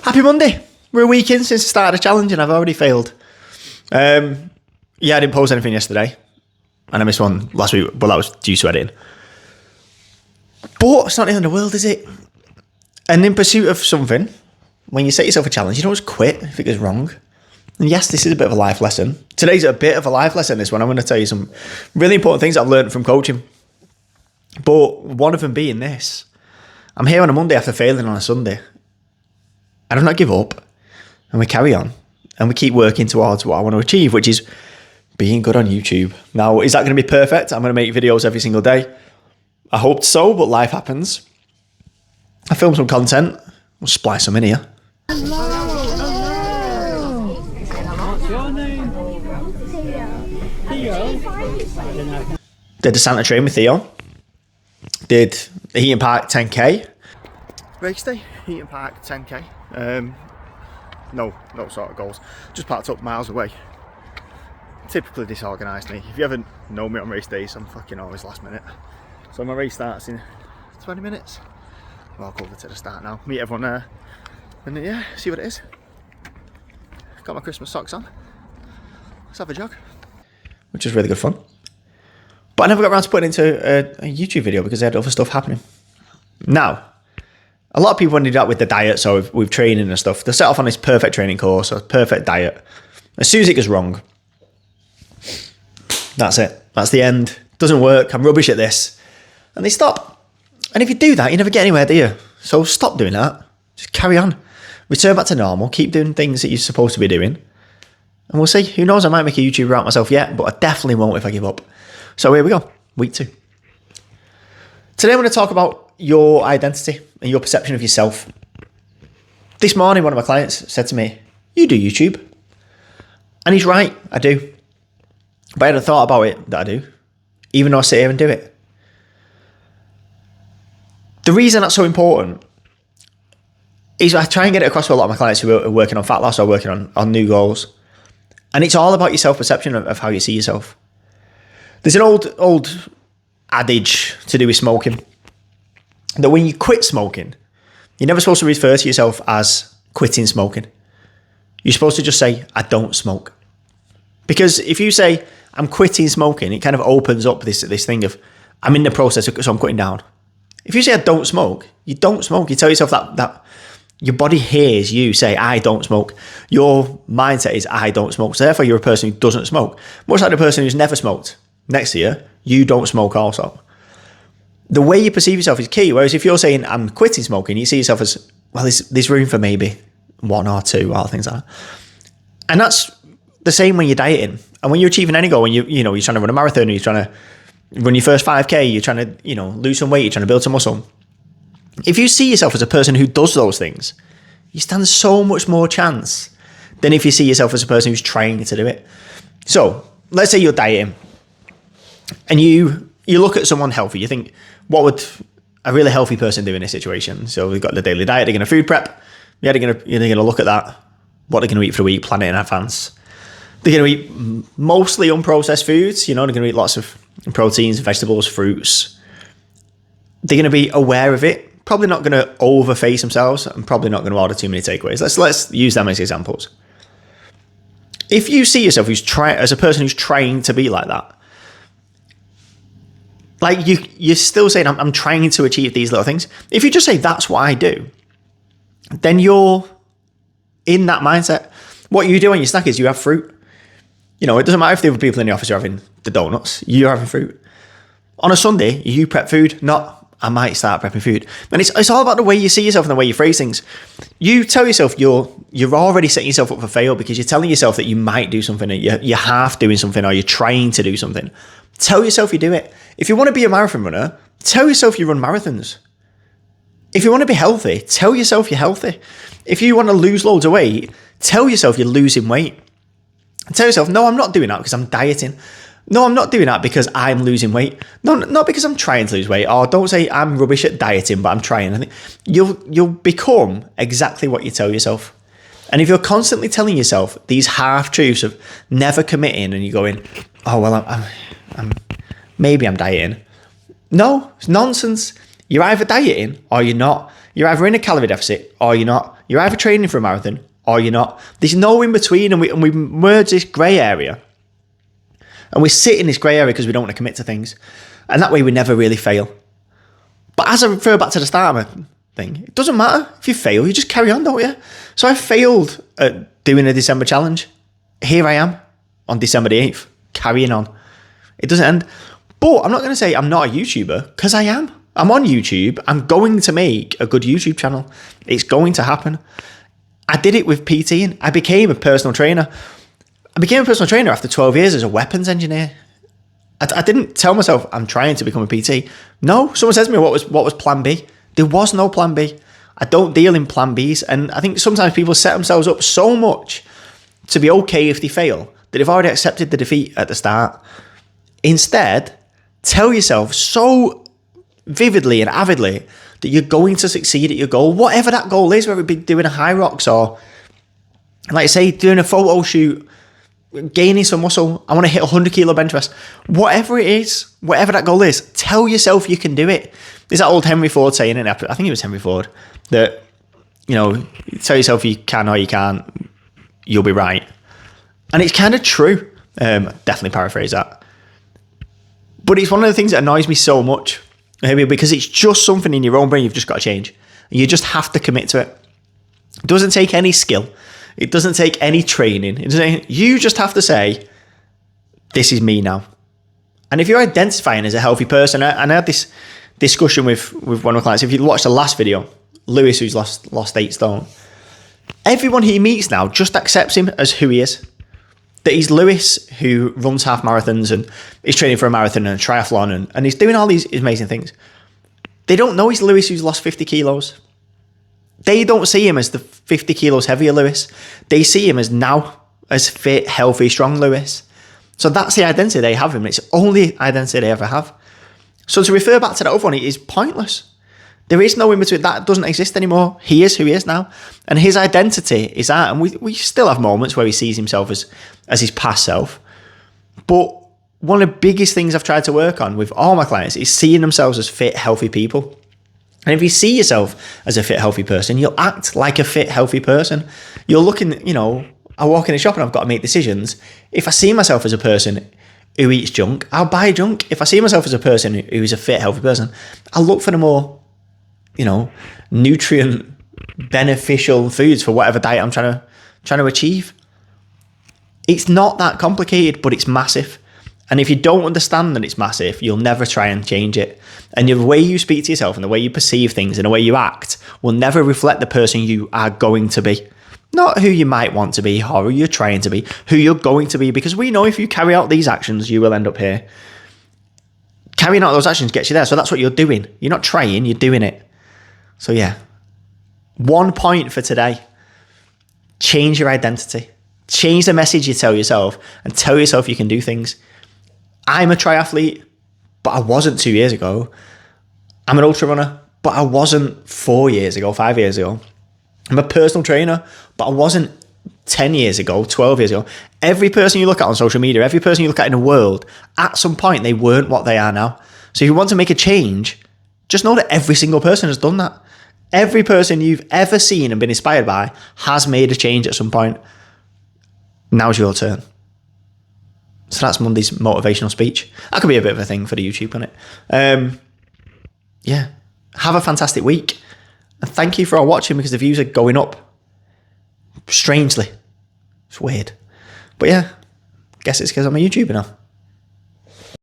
Happy Monday. We're a week in since the start of the challenge and I've already failed. I didn't post anything yesterday. And I missed one last week, but that was due to editing. But it's not the end of the world, is it? And in pursuit of something, when you set yourself a challenge, you don't just quit if it goes wrong. And yes, this is a bit of a life lesson. Today's a bit of a life lesson, this one. I'm going to tell you some really important things I've learned from coaching. But one of them being this. I'm here on a Monday after failing on a Sunday. I do not give up. And we carry on. And we keep working towards what I want to achieve, which is being good on YouTube. Now, is that going to be perfect? I'm going to make videos every single day. I hoped so, but life happens. I filmed some content. We'll splice some in here. What's your name? Theo. Did the Santa train with Theo. Did the Heaton Park 10k. Race day, Heaton Park 10k. No sort of goals. Just parked up miles away. Typically disorganised me. If you ever know me on race days, I'm fucking always last minute. So my race starts in 20 minutes. Walk over to the start now. Meet everyone there. And yeah, see what it is. Got my Christmas socks on. Let's have a jog. Which is really good fun. But I never got around to putting it into a YouTube video because I had other stuff happening. Now, a lot of people want to do that with the diet, so with training and stuff. They set off on this perfect training course, or perfect diet. As soon as it goes wrong, that's it. That's the end. Doesn't work. I'm rubbish at this. And they stop. And if you do that, you never get anywhere, do you? So stop doing that. Just carry on. Return back to normal. Keep doing things that you're supposed to be doing. And we'll see. Who knows? I might make a YouTuber out myself yet, but I definitely won't if I give up. So here we go. Week 2. Today I'm going to talk about your identity and your perception of yourself. This morning, one of my clients said to me, "You do YouTube." And he's right, I do. But I hadn't thought about it that I do, even though I sit here and do it. The reason that's so important is I try and get it across to a lot of my clients who are working on fat loss or working on new goals. And it's all about your self-perception of how you see yourself. There's an old adage to do with smoking, that when you quit smoking, you're never supposed to refer to yourself as quitting smoking. You're supposed to just say, "I don't smoke." Because if you say, "I'm quitting smoking," it kind of opens up this thing of, "I'm in the process, so I'm quitting down." If you say, "I don't smoke," you don't smoke. You tell yourself that your body hears you say, "I don't smoke." Your mindset is, "I don't smoke." So therefore, you're a person who doesn't smoke. Much like the person who's never smoked. Next to you don't smoke also. The way you perceive yourself is key. Whereas if you're saying, "I'm quitting smoking," you see yourself as, well, there's room for maybe 1 or 2 or things like that. And that's the same when you're dieting. And when you're achieving any goal, when you're trying to run a marathon, or you're trying to run your first 5k, you're trying to, lose some weight, you're trying to build some muscle. If you see yourself as a person who does those things, you stand so much more chance than if you see yourself as a person who's trying to do it. So let's say you're dieting and you look at someone healthy. You think, what would a really healthy person do in this situation? So we've got the daily diet. They're going to food prep. Yeah, they're going to look at that. What they're going to eat for the week, plan it in advance. They're going to eat mostly unprocessed foods. They're going to eat lots of proteins, vegetables, fruits. They're going to be aware of it. Probably not going to overface themselves, and probably not going to order too many takeaways. Let's use them as examples. If you see yourself as a person who's trying to be like that, like you're still saying, I'm trying to achieve these little things. If you just say, "That's what I do," then you're in that mindset. What you do on your snack is you have fruit. It doesn't matter if the other people in the office are having the donuts, you're having fruit. On a Sunday, you prep food, not, "I might start prepping food." And it's all about the way you see yourself and the way you phrase things. You tell yourself you're already setting yourself up for fail because you're telling yourself that you might do something, or you're half doing something, or you're trying to do something. Tell yourself you do it. If you want to be a marathon runner, tell yourself you run marathons. If you want to be healthy, tell yourself you're healthy. If you want to lose loads of weight, tell yourself you're losing weight. Tell yourself, "No, I'm not doing that because I'm dieting. No, I'm not doing that because I'm losing weight. No, not because I'm trying to lose weight." Or don't say, "I'm rubbish at dieting, but I'm trying." I think you'll become exactly what you tell yourself. And if you're constantly telling yourself these half-truths of never committing, and you're going, "Oh, well, maybe I'm dieting." No, it's nonsense. You're either dieting or you're not. You're either in a calorie deficit or you're not. You're either training for a marathon or you're not. There's no in between, and we merge this grey area. And we sit in this grey area because we don't want to commit to things. And that way we never really fail. But as I refer back to the start of my thing, it doesn't matter if you fail, you just carry on, don't you? So I failed at doing a December challenge. Here I am on December the 8th, carrying on. It doesn't end. But I'm not going to say I'm not a YouTuber, because I am. I'm on YouTube. I'm going to make a good YouTube channel. It's going to happen. I did it with PTing. I became a personal trainer. I became a personal trainer after 12 years as a weapons engineer. I didn't tell myself I'm trying to become a PT. No, someone says to me, what was plan B? There was no plan B. I don't deal in plan Bs. And I think sometimes people set themselves up so much to be okay if they fail that they've already accepted the defeat at the start. Instead, tell yourself so vividly and avidly that you're going to succeed at your goal, whatever that goal is, whether it be doing a high rocks or, like I say, doing a photo shoot, gaining some muscle. I want to hit 100 kilo bench press. Whatever it is, whatever that goal is, tell yourself you can do it. There's that old Henry Ford saying, I think it was Henry Ford, that, you know, tell yourself you can or you can't, you'll be right. And it's kind of true. Definitely paraphrase that. But it's one of the things that annoys me so much, maybe because it's just something in your own brain you've just got to change. You just have to commit to it. It doesn't take any skill. It doesn't take any training. You just have to say, this is me now. And if you're identifying as a healthy person, and I had this discussion with one of my clients, if you watched the last video, Lewis, who's lost 8 stone, everyone he meets now just accepts him as who he is. That he's Lewis who runs half marathons and is training for a marathon and a triathlon and he's doing all these amazing things. They don't know he's Lewis who's lost 50 kilos. They don't see him as the 50 kilos heavier Lewis. They see him as fit, healthy, strong Lewis. So that's the identity they have him. It's the only identity they ever have. So to refer back to that other one, it is pointless. There is no in between. That doesn't exist anymore. He is who he is now. And his identity is that. And we still have moments where he sees himself as his past self. But one of the biggest things I've tried to work on with all my clients is seeing themselves as fit, healthy people. And if you see yourself as a fit, healthy person, you'll act like a fit, healthy person. You're looking, you know, I walk in a shop and I've got to make decisions. If I see myself as a person who eats junk, I'll buy junk. If I see myself as a person who's a fit, healthy person, I'll look for the more, you know, nutrient beneficial foods for whatever diet I'm trying to achieve. It's not that complicated, but it's massive. And if you don't understand that it's massive, you'll never try and change it. And the way you speak to yourself and the way you perceive things and the way you act will never reflect the person you are going to be. Not who you might want to be or who you're trying to be, who you're going to be. Because we know if you carry out these actions, you will end up here. Carrying out those actions gets you there. So that's what you're doing. You're not trying, you're doing it. So yeah, 1 point for today. Change your identity. Change the message you tell yourself and tell yourself you can do things. I'm a triathlete, but I wasn't 2 years ago. I'm an ultra runner, but I wasn't 4 years ago, 5 years ago. I'm a personal trainer, but I wasn't 10 years ago, 12 years ago. Every person you look at on social media, every person you look at in the world, at some point they weren't what they are now. So if you want to make a change, just know that every single person has done that. Every person you've ever seen and been inspired by has made a change at some point. Now's your turn. So that's Monday's motivational speech. That could be a bit of a thing for the YouTube, couldn't it? Yeah. Have a fantastic week. And thank you for all watching because the views are going up. Strangely. It's weird. But yeah, guess it's because I'm a YouTuber now.